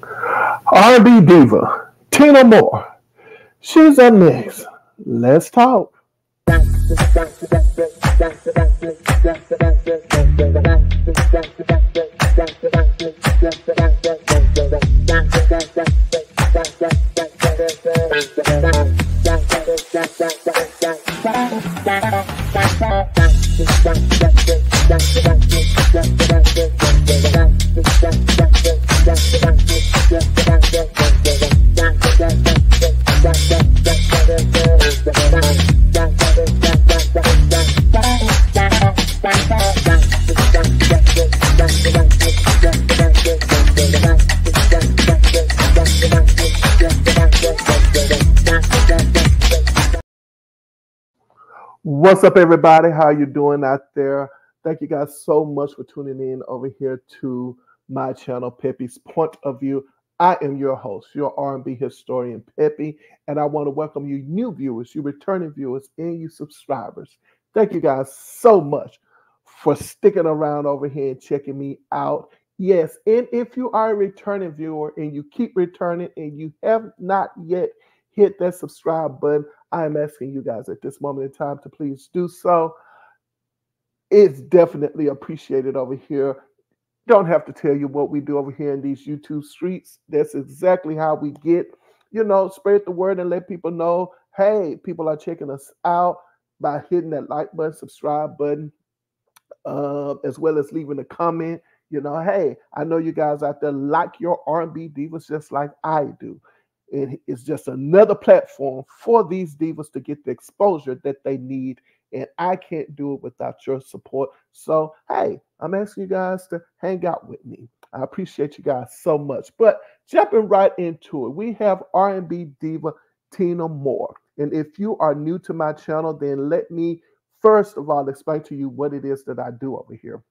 R&B diva, Tina Moore. She's up next. Let's talk. What's up, everybody? How you doing out there? Thank you guys so much for tuning in over here to my channel, Pepe's Point of View. I am your host, your R&B historian, Pepe, and I want to welcome you new viewers, you returning viewers, and you subscribers. Thank you guys so much for sticking around over here and checking me out. Yes, and if you are a returning viewer and you keep returning and you have not yet hit that subscribe button, I am asking you guys at this moment in time to please do so. It's definitely appreciated over here. Don't have to tell you what we do over here in these YouTube streets. That's exactly how we get, spread the word and let people know, hey, people are checking us out by hitting that like button, subscribe button, as well as leaving a comment. Hey, I know you guys out there like your R&B divas just like I do. And it's just another platform for these divas to get the exposure that they need. And I can't do it without your support. So, hey, I'm asking you guys to hang out with me. I appreciate you guys so much. But jumping right into it, we have R&B diva Tina Moore. And if you are new to my channel, then let me first of all explain to you what it is that I do over here.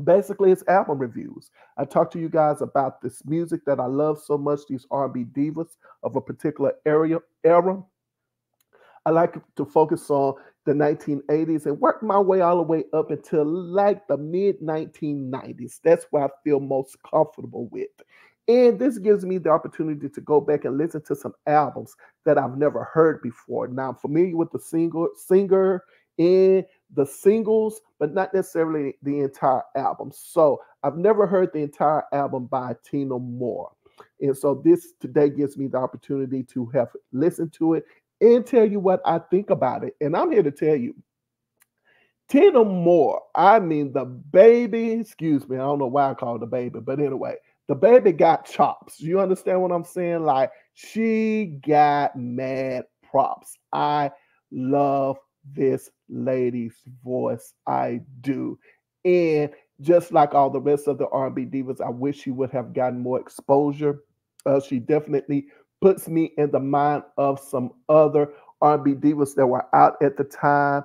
Basically, it's album reviews. I talk to you guys about this music that I love so much, these R&B divas of a particular era. I like to focus on the 1980s and work my way all the way up until like the mid 1990s. That's where I feel most comfortable with. And this gives me the opportunity to go back and listen to some albums that I've never heard before. Now, I'm familiar with the singer and the singles, but not necessarily the entire album. So I've never heard the entire album by Tina Moore. And so this today gives me the opportunity to have listened to it and tell you what I think about it. And I'm here to tell you, Tina Moore, I mean, the baby, excuse me, I don't know why I call it the baby, but anyway, the baby got chops. You understand what I'm saying? Like, she got mad props. I love this lady's voice. I do. And just like all the rest of the R&B divas, I wish she would have gotten more exposure. She definitely puts me in the mind of some other R&B divas that were out at the time,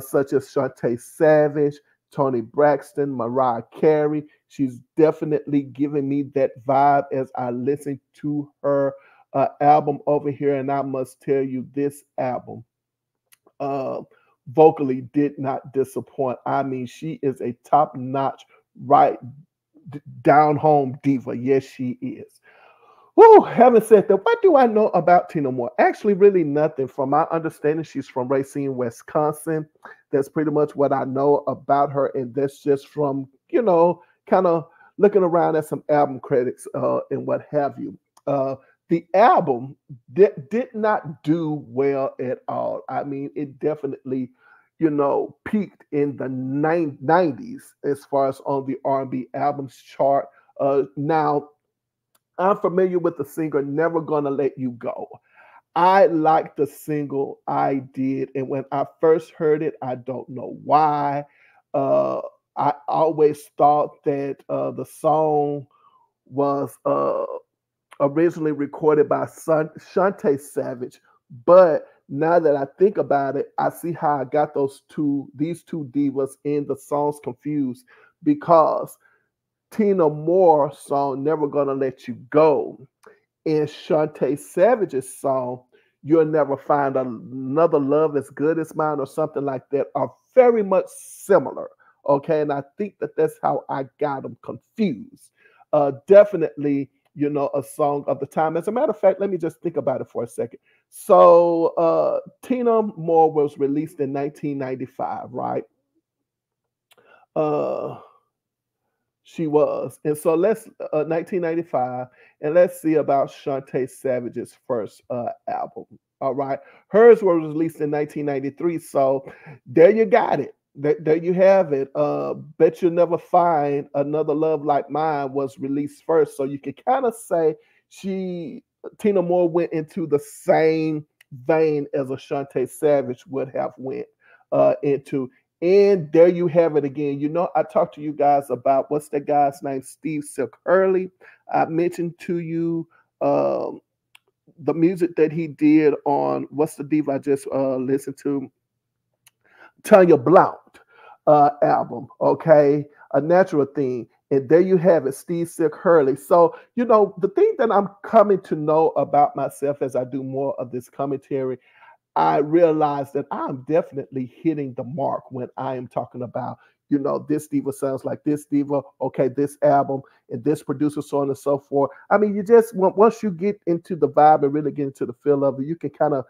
such as Shantae Savage, Toni Braxton, Mariah Carey. She's definitely giving me that vibe as I listen to her album over here. And I must tell you, this album vocally did not disappoint. I mean, she is a top-notch, right down home diva. Yes, she is. Woo, having said that, what do I know about Tina Moore? Actually, really nothing. From my understanding, she's from Racine, Wisconsin. That's pretty much what I know about her. And that's just from, kind of looking around at some album credits and what have you. The album did not do well at all. I mean, it definitely, peaked in the 90s as far as on the R&B albums chart. Now, I'm familiar with the singer Never Gonna Let You Go. I liked the single, I did. And when I first heard it, I don't know why. I always thought that the song was originally recorded by Shantae Savage. But now that I think about it, I see how I got these two divas in the songs confused, because Tina Moore's song, Never Gonna Let You Go, and Shantae Savage's song, You'll Never Find Another Love as Good as Mine, or something like that, are very much similar. Okay, and I think that that's how I got them confused. Definitely, a song of the time. As a matter of fact, let me just think about it for a second. So Tina Moore was released in 1995, right? Uh, she was. And so let's 1995, and let's see about Shantae Savage's first album. All right. Hers was released in 1993. So there you got it. There you have it. Bet You'll Never Find Another Love Like Mine was released first. So you can kind of say she Tina Moore went into the same vein as a Shantae Savage would have went into. And there you have it again. I talked to you guys about what's that guy's name, Steve Silk Hurley. I mentioned to you the music that he did on what's the diva I just listened to, Tanya Blount album. Okay, A Natural Thing. And there you have it, Steve Silk Hurley. So, the thing that I'm coming to know about myself as I do more of this commentary, I realize that I'm definitely hitting the mark when I am talking about, this diva sounds like this diva, okay, this album and this producer, so on and so forth. I mean, you just once you get into the vibe and really get into the feel of it, you can kind of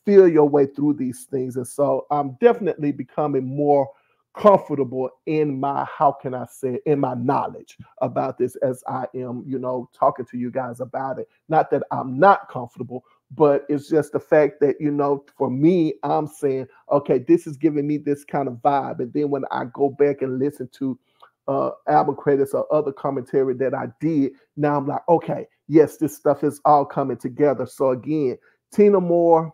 feel your way through these things. And so I'm definitely becoming more comfortable in my, how can I say it, in my knowledge about this as I am, talking to you guys about it. Not that I'm not comfortable, but it's just the fact that, for me, I'm saying, okay, this is giving me this kind of vibe. And then when I go back and listen to album credits or other commentary that I did, now I'm like, okay, yes, this stuff is all coming together. So again, Tina Moore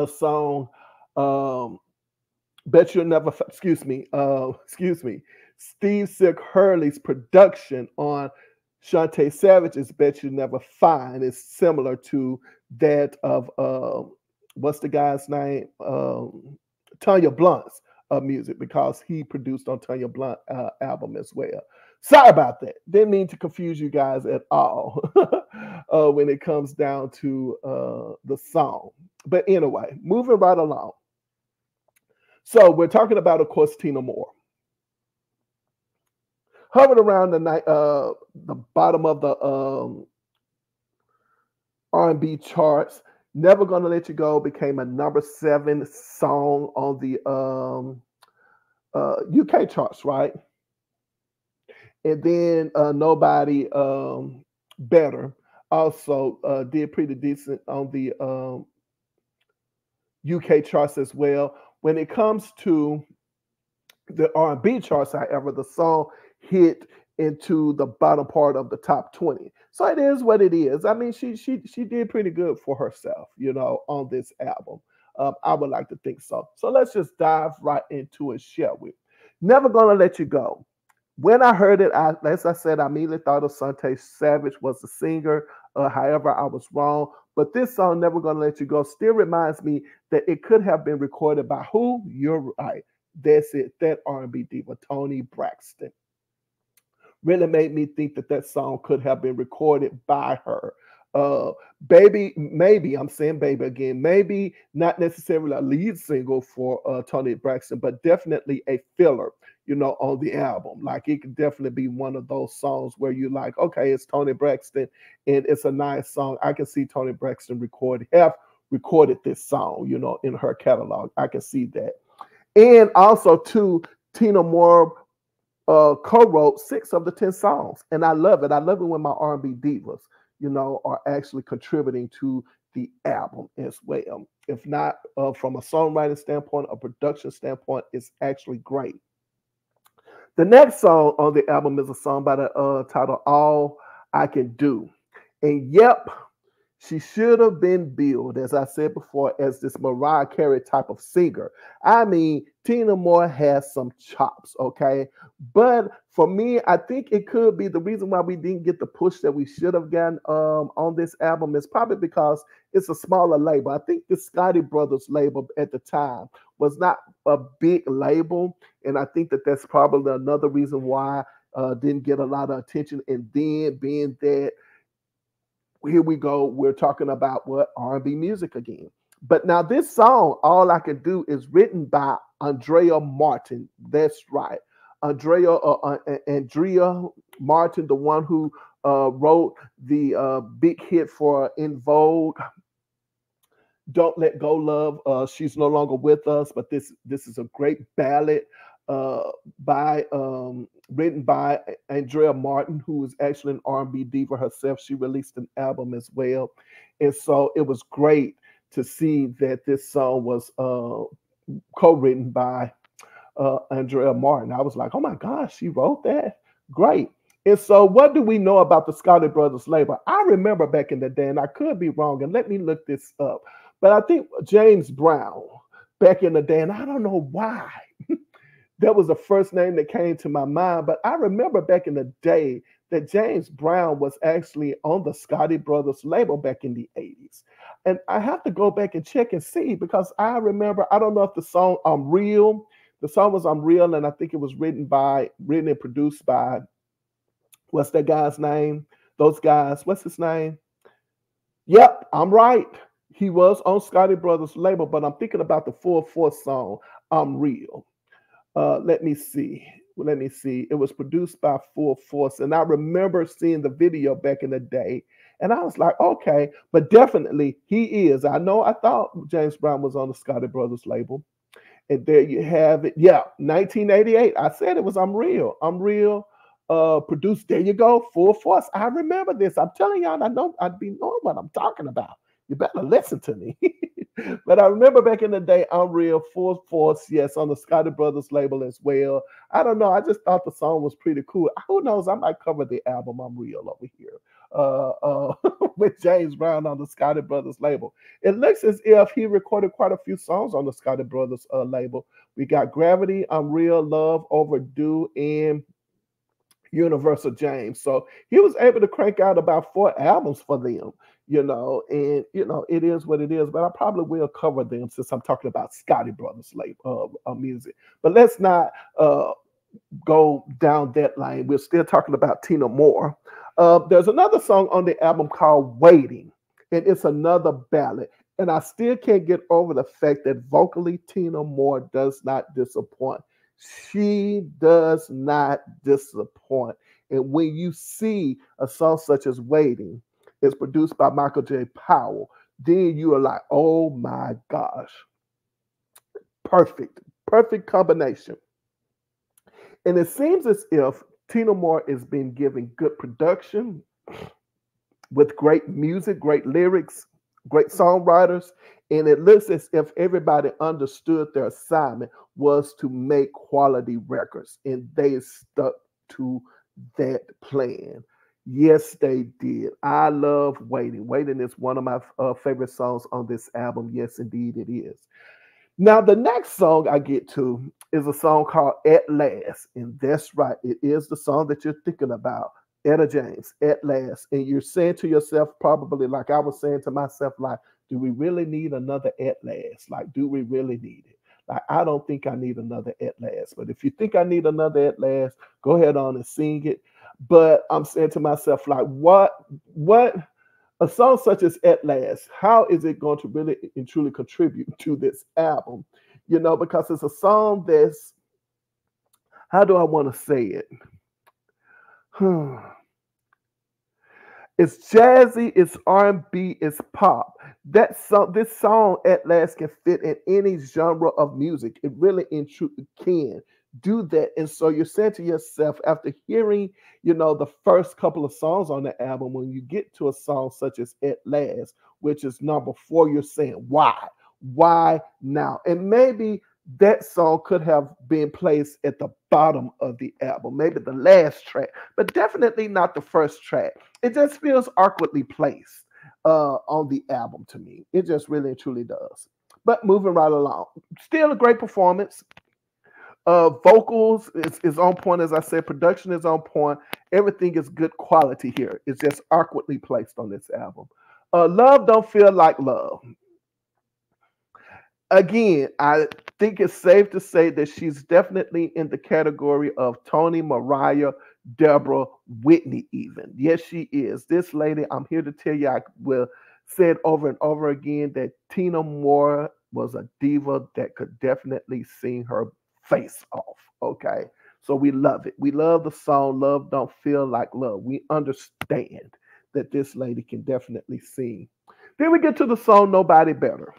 song, Bet You'll Never, excuse me, Steve Silk Hurley's production on Shantae Savage's Bet You Never Find is similar to that of what's the guy's name? Tanya Blunt's music, because he produced on Tanya Blunt album as well. Sorry about that. Didn't mean to confuse you guys at all when it comes down to the song. But anyway, moving right along. So we're talking about, of course, Tina Moore. Hovered around the bottom of the R&B charts. Never Gonna Let You Go became a number 7 song on the UK charts, right? And then Nobody Better also did pretty decent on the UK charts as well. When it comes to the R&B charts, however, the song hit into the bottom part of the top 20. So it is what it is. I mean, she did pretty good for herself, on this album. I would like to think so. So let's just dive right into it, shall we? Never Gonna Let You Go. When I heard it, as I said, I immediately thought of Shantae Savage was the singer. However, I was wrong. But this song, Never Gonna Let You Go, still reminds me that it could have been recorded by who? You're right. That's it. That R&B diva, Toni Braxton. Really made me think that song could have been recorded by her. Baby, maybe, I'm saying baby again, maybe not necessarily a lead single for Toni Braxton, but definitely a filler, on the album. Like, it could definitely be one of those songs where you're like, okay, it's Toni Braxton and it's a nice song. I can see Toni Braxton have recorded this song, in her catalog. I can see that. And also, too, Tina Moore co-wrote 6 of the 10 songs, and I love it. I love it when my R&B divas, are actually contributing to the album as well. If not from a songwriting standpoint, a production standpoint, it's actually great. The next song on the album is a song by the title All I Can Do, and yep, she should have been billed, as I said before, as this Mariah Carey type of singer. I mean, Tina Moore has some chops, okay? But for me, I think it could be the reason why we didn't get the push that we should have gotten on this album is probably because it's a smaller label. I think the Scotty Brothers label at the time was not a big label, and I think that's probably another reason why didn't get a lot of attention. And then being that, here we go, we're talking about what? R&B music again. But now this song, All I Can Do, is written by Andrea Martin. That's right. Andrea Martin, the one who wrote the big hit for In Vogue, "Don't Let Go Love." She's no longer with us, but this is a great ballad by written by Andrea Martin, who is actually an R&B diva herself. She released an album as well, and so it was great to see that this song was co-written by Andrea Martin. I was like, oh my gosh, she wrote that? Great. And so, what do we know about the Scotty Brothers label? I remember back in the day, and I could be wrong, and let me look this up, but I think James Brown back in the day, and I don't know why that was the first name that came to my mind, but I remember back in the day that James Brown was actually on the Scotty Brothers label back in the 80s. And I have to go back and check and see because I remember, I don't know if the song I'm Real, the song was I'm Real, and I think it was written and produced by, what's that guy's name? Those guys, what's his name? Yep, I'm right. He was on Scotty Brothers label, but I'm thinking about the full force song, I'm Real. Let me see. Let me see. It was produced by Full Force, and I remember seeing the video back in the day, and I was like, okay, but definitely he is. I know. I thought James Brown was on the Scotty Brothers label, and there you have it. Yeah, 1988. I said it was I'm Real. I'm Real. Produced. There you go. Full Force. I remember this. I'm telling y'all. I know. I'd be knowing what I'm talking about. You better listen to me. But I remember back in the day, I'm Real, Full Force, yes, on the Scotty Brothers label as well. I don't know. I just thought the song was pretty cool. Who knows? I might cover the album I'm Real over here with James Brown on the Scotty Brothers label. It looks as if he recorded quite a few songs on the Scotty Brothers label. We got Gravity, I'm Real, Love, Overdue, and Universal James. So he was able to crank out about 4 albums for them, and it is what it is. But I probably will cover them since I'm talking about Scotty Brothers music. But let's not go down that lane. We're still talking about Tina Moore. There's another song on the album called Waiting, and it's another ballad. And I still can't get over the fact that vocally Tina Moore does not disappoint. She does not disappoint. And when you see a song such as Waiting, it's produced by Michael J. Powell, then you are like, oh my gosh. Perfect combination. And it seems as if Tina Moore is being given good production with great music, great lyrics, great songwriters, and it looks as if everybody understood their assignment was to make quality records, and they stuck to that plan. Yes, they did. I love Waiting. Waiting is one of my favorite songs on this album. Yes, indeed, it is. Now, the next song I get to is a song called At Last, and that's right. It is the song that you're thinking about. Etta James, At Last. And you're saying to yourself, probably like I was saying to myself, like, do we really need another At Last? Like, do we really need it? Like, I don't think I need another At Last. But if you think I need another At Last, go ahead on and sing it. But I'm saying to myself, like, what a song such as At Last, how is it going to really and truly contribute to this album? Because it's a song that's, how do I want to say it? It's jazzy, it's R&B, it's pop. This song At Last can fit in any genre of music. It really and truly can do that. And so you're saying to yourself, after hearing, the first couple of songs on the album, when you get to a song such as At Last, which is number 4, you're saying, why? Why now? And maybe that song could have been placed at the bottom of the album, maybe the last track, but definitely not the first track. It just feels awkwardly placed on the album to me. It just really and truly does. But moving right along, still a great performance. Vocals is on point, as I said. Production is on point. Everything is good quality here. It's just awkwardly placed on this album. Love Don't Feel Like Love. Again, I think it's safe to say that she's definitely in the category of Tony, Mariah, Deborah, Whitney, even. Yes, she is. This lady, I'm here to tell you, I will say it over and over again, that Tina Moore was a diva that could definitely sing her face off. Okay. So we love it. We love the song Love Don't Feel Like Love. We understand that this lady can definitely sing. Then we get to the song Nobody Better.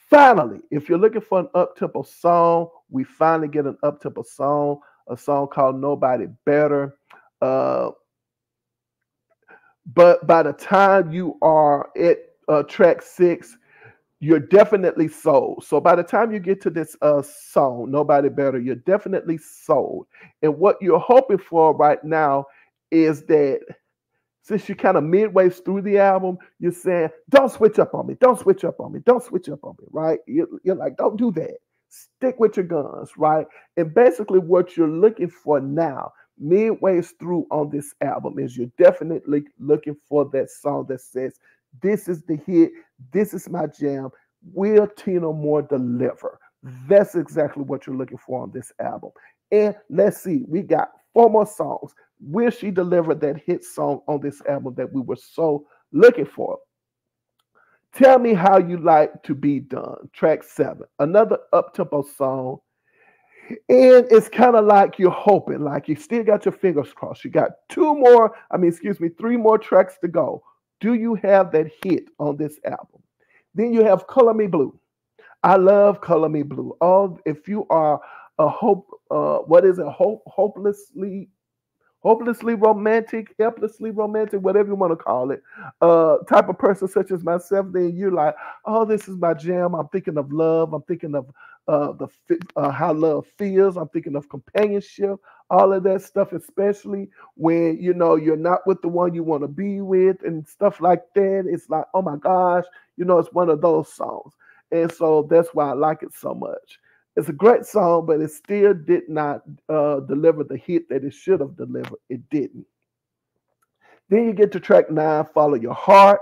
Finally, if you're looking for an up-tempo song, we finally get an up-tempo song, a song called Nobody Better. Uh, but by the time you are at track 6, you're definitely sold. So by the time you get to this song, Nobody Better, you're definitely sold. And what you're hoping for right now is that since you're kind of midway through the album, you're saying, don't switch up on me, don't switch up on me, don't switch up on me, right? You're like, don't do that. Stick with your guns, right? And basically what you're looking for now, midway through on this album, is you're definitely looking for that song that says, this is the hit, this is my jam. Will Tina Moore deliver? That's exactly what you're looking for on this album. And let's see, we got 4 more songs. Will she deliver that hit song on this album that we were so looking for? Tell Me How You Like to Be Done, track 7. Another up-tempo song. And it's kind of like you're hoping, like you still got your fingers crossed. You got 3 more tracks to go. Do you have that hit on this album? Then you have Color Me Blue. I love Color Me Blue. Oh, if you are a hopelessly romantic, helplessly romantic, whatever you want to call it, type of person such as myself, then you're like, oh, this is my jam. I'm thinking of love. I'm thinking of how love feels. I'm thinking of companionship, all of that stuff, especially when you're not with the one you want to be with and stuff like that. It's like, oh my gosh, it's one of those songs, and so that's why I like it so much. It's a great song, but it still did not deliver the hit that it should have delivered. It didn't. Then you get to track 9, Follow Your Heart.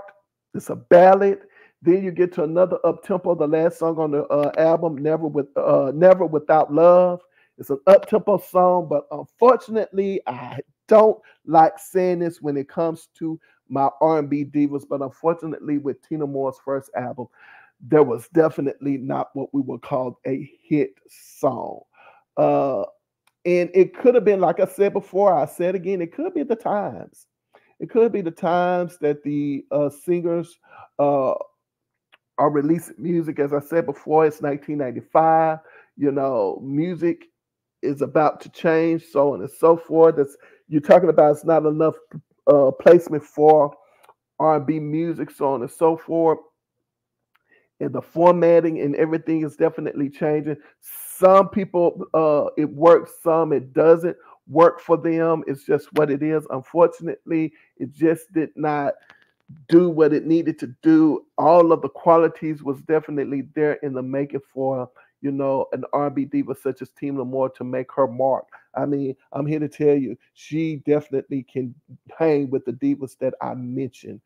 It's a ballad. Then you get to another up-tempo, the last song on the album, Never Without Love. It's an up-tempo song, but unfortunately, I don't like saying this when it comes to my R&B divas, but unfortunately, with Tina Moore's first album, there was definitely not what we would call a hit song. Uh, and it could have been, like I said before, I said again, it could be the times. It could be the times that the singers uh, are releasing music. As I said before, it's 1995. Music is about to change, so on and so forth. You're talking about it's not enough placement for R&B music, so on and so forth. And the formatting and everything is definitely changing. Some people, it works, some it doesn't work for them. It's just what it is. Unfortunately, it just did not do what it needed to do. All of the qualities was definitely there in the making for an R&B diva such as Tina Moore to make her mark. I mean, I'm here to tell you, she definitely can hang with the divas that I mentioned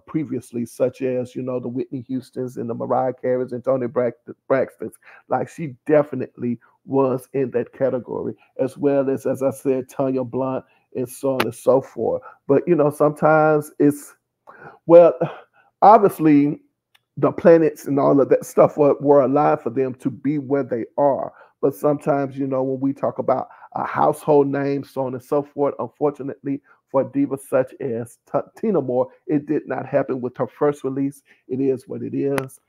previously, such as the Whitney Houstons and the Mariah Careys and Toni Braxtons. Like, she definitely was in that category, as well as I said, Tanya Blunt and so on and so forth. But sometimes it's well, obviously, the planets and all of that stuff were aligned for them to be where they are. But sometimes, when we talk about a household name, so on and so forth, unfortunately, for divas such as Tina Moore, it did not happen with her first release. It is what it is,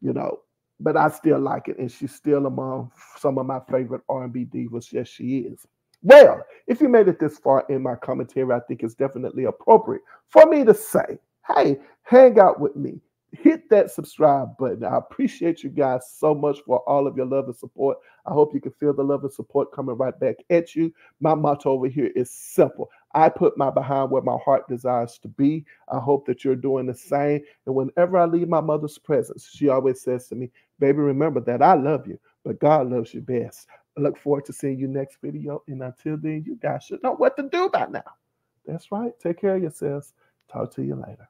you know. But I still like it, and she's still among some of my favorite R&B divas. Yes, she is. Well, if you made it this far in my commentary, I think it's definitely appropriate for me to say, hey, hang out with me. Hit that subscribe button. I appreciate you guys so much for all of your love and support. I hope you can feel the love and support coming right back at you. My motto over here is simple. I put my behind where my heart desires to be. I hope that you're doing the same. And whenever I leave my mother's presence, she always says to me, baby, remember that I love you, but God loves you best. I look forward to seeing you next video. And until then, you guys should know what to do by now. That's right. Take care of yourselves. Talk to you later.